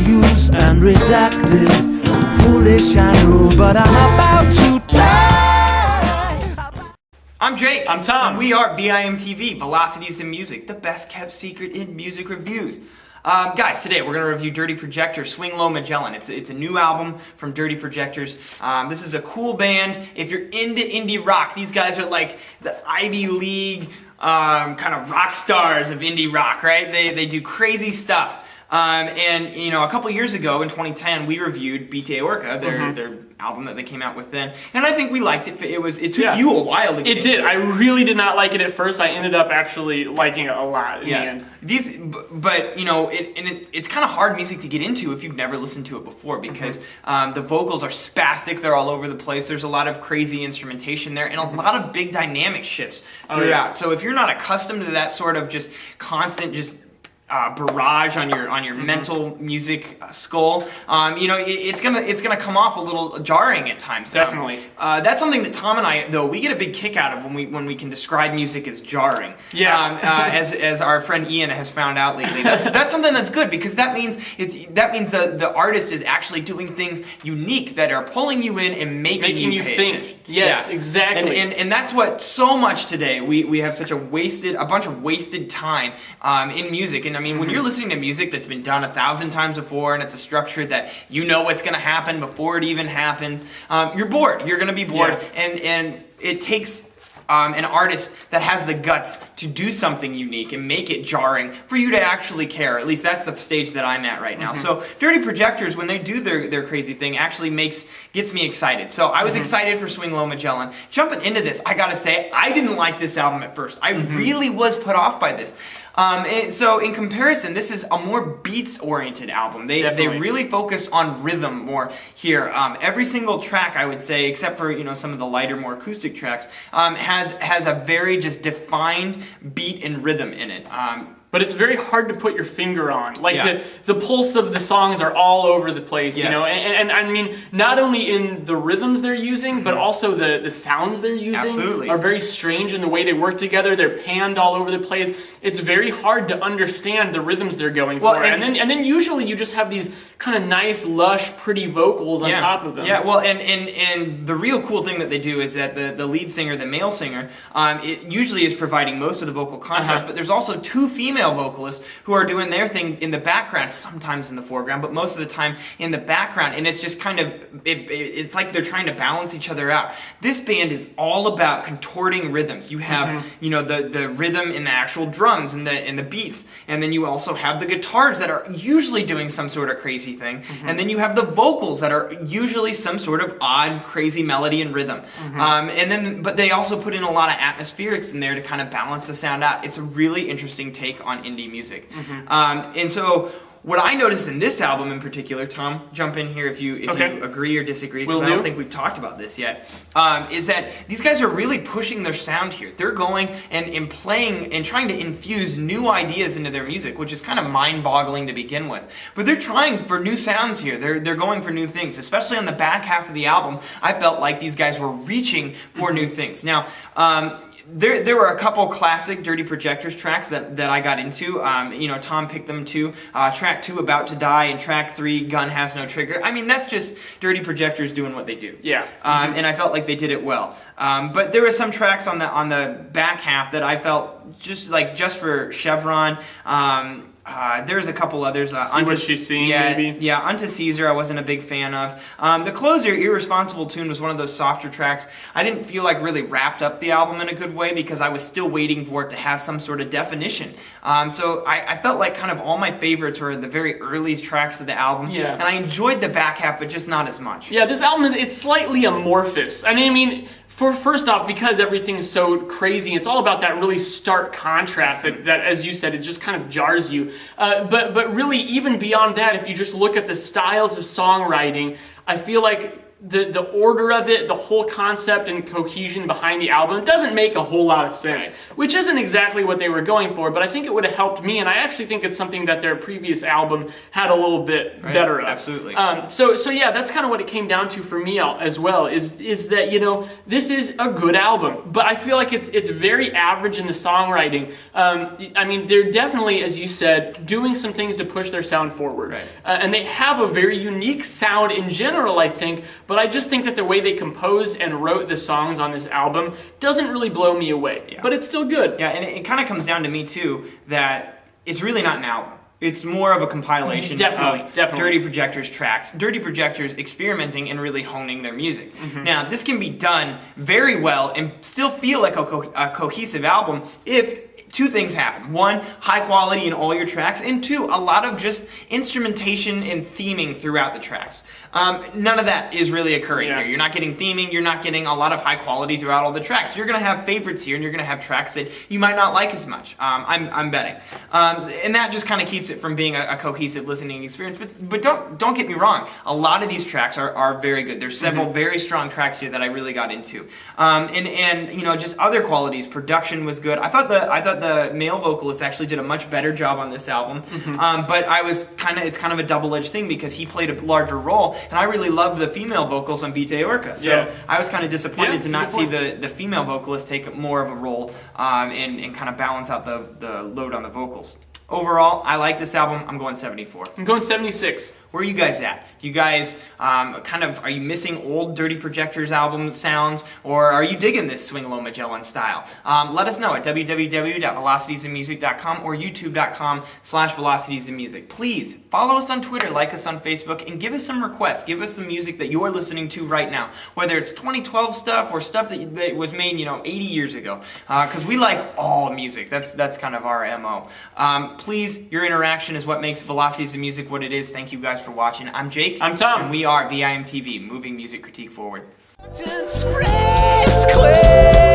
use and redacted. Foolish, I know, but I'm about to die. I'm Jake. I'm Tom. And we are VIMTV, Velocities in Music, the best kept secret in music reviews. Guys, today we're going to review Dirty Projectors, Swing Lo Magellan. It's a new album from Dirty Projectors. This is a cool band. If you're into indie rock, these guys are like the Ivy League kind of rock stars of indie rock, right? They do crazy stuff. And you know, a couple years ago in 2010, we reviewed BTA Orca, their album that they came out with then, and I think we liked it. It took you a while to get into it. I really did not like it at first. I ended up actually liking it a lot in the end. But you know, it's kind of hard music to get into if you've never listened to it before, because the vocals are spastic. They're all over the place. There's a lot of crazy instrumentation there, and a lot of big dynamic shifts throughout. So if you're not accustomed to that sort of just constant barrage on your mental music skull, you know, it's gonna come off a little jarring at times. Definitely. That's something that Tom and I, though, we get a big kick out of when we can describe music as jarring. Yeah. As our friend Ian has found out lately, that's something that's good, because that means the artist is actually doing things unique that are pulling you in and making you think. Attention. Yes, exactly. And that's what so much today we have such a bunch of wasted time in music. And I mean, when you're listening to music that's been done 1,000 times before, and it's a structure that you know what's going to happen before it even happens, you're bored. You're going to be bored, and it takes an artist that has the guts to do something unique and make it jarring for you to actually care. At least that's the stage that I'm at right now. So Dirty Projectors, when they do their crazy thing, actually gets me excited. So I was excited for Swing Lo Magellan. Jumping into this, I gotta say, I didn't like this album at first. I really was put off by this. So in comparison, this is a more beats-oriented album. They really focused on rhythm more here. Every single track, I would say, except for some of the lighter, more acoustic tracks, has a very just defined beat and rhythm in it. But it's very hard to put your finger on. Like the pulse of the songs are all over the place, you know. And I mean, not only in the rhythms they're using, but also the sounds they're using are very strange in the way they work together. They're panned all over the place. It's very hard to understand the rhythms they're going for. And then usually you just have these kind of nice, lush, pretty vocals on top of them. Yeah, well, and the real cool thing that they do is that the lead singer, the male singer, it usually is providing most of the vocal contrast, but there's also two female vocalists who are doing their thing in the background, sometimes in the foreground, but most of the time in the background, and it's just kind of, it's like they're trying to balance each other out. This band is all about contorting rhythms. You have, the rhythm in the actual drums and the beats, and then you also have the guitars that are usually doing some sort of crazy thing, and then you have the vocals that are usually some sort of odd, crazy melody and rhythm. But they also put in a lot of atmospherics in there to kind of balance the sound out. It's a really interesting take on indie music. And so what I noticed in this album in particular, Tom, jump in here if you agree or disagree, because I don't think we've talked about this yet, is that these guys are really pushing their sound here. They're going and playing and trying to infuse new ideas into their music, which is kind of mind-boggling to begin with. But they're trying for new sounds here. They're going for new things, especially on the back half of the album. I felt like these guys were reaching for new things. Now, there were a couple classic Dirty Projectors tracks that I got into. Tom picked them too. Track 2, About to Die, and track 3, Gun Has No Trigger. I mean, that's just Dirty Projectors doing what they do. Yeah. And I felt like they did it well. But there were some tracks on the back half that I felt just for Chevron. There's a couple others. What She's Seeing, maybe? Yeah, Unto Caesar I wasn't a big fan of. The closer, Irresponsible Tune, was one of those softer tracks. I didn't feel like really wrapped up the album in a good way, because I was still waiting for it to have some sort of definition. So I felt like kind of all my favorites were the very early tracks of the album. Yeah. And I enjoyed the back half, but just not as much. Yeah, this album it's slightly amorphous. I mean, first off, because everything is so crazy, it's all about that really stark contrast that as you said, it just kind of jars you. But really, even beyond that, if you just look at the styles of songwriting, I feel like the order of it, the whole concept and cohesion behind the album doesn't make a whole lot of sense, which isn't exactly what they were going for, but I think it would have helped me, and I actually think it's something that their previous album had a little bit better of. Absolutely. So yeah, that's kind of what it came down to for me as well, is that, you know, this is a good album, but I feel like it's very average in the songwriting. I mean, they're definitely, as you said, doing some things to push their sound forward. And they have a very unique sound in general, I think, but I just think that the way they composed and wrote the songs on this album doesn't really blow me away. But it's still good. Yeah, and it kind of comes down to me, too, that it's really not an album. It's more of a compilation of Dirty Projectors tracks. Dirty Projectors experimenting and really honing their music. Now, this can be done very well and still feel like a cohesive album if two things happen. One, high quality in all your tracks, and two, a lot of just instrumentation and theming throughout the tracks. None of that is really occurring here. You're not getting theming, you're not getting a lot of high quality throughout all the tracks. You're gonna have favorites here, and you're gonna have tracks that you might not like as much. I'm betting. And that just kind of keeps it from being a cohesive listening experience. But don't get me wrong, a lot of these tracks are very good. There's several very strong tracks here that I really got into. And you know, just other qualities. Production was good. I thought the male vocalist actually did a much better job on this album, but it's kind of a double-edged thing because he played a larger role, and I really loved the female vocals on Vite Orca, so I was kind of disappointed to not see the female vocalist take more of a role and kind of balance out the load on the vocals. Overall, I like this album. I'm going 74. I'm going 76. Where are you guys at? Do you guys are you missing old Dirty Projectors album sounds, or are you digging this Swing Lo Magellan style? Let us know at www.velocitiesandmusic.com or youtube.com/velocitiesandmusic. Please follow us on Twitter, like us on Facebook, and give us some requests. Give us some music that you're listening to right now, whether it's 2012 stuff or stuff that was made 80 years ago, because we like all music. That's kind of our MO. Please, your interaction is what makes Velocities and Music what it is. Thank you guys for watching. I'm Jake. I'm Tom. And we are VIMTV, moving music critique forward. Spreads clear.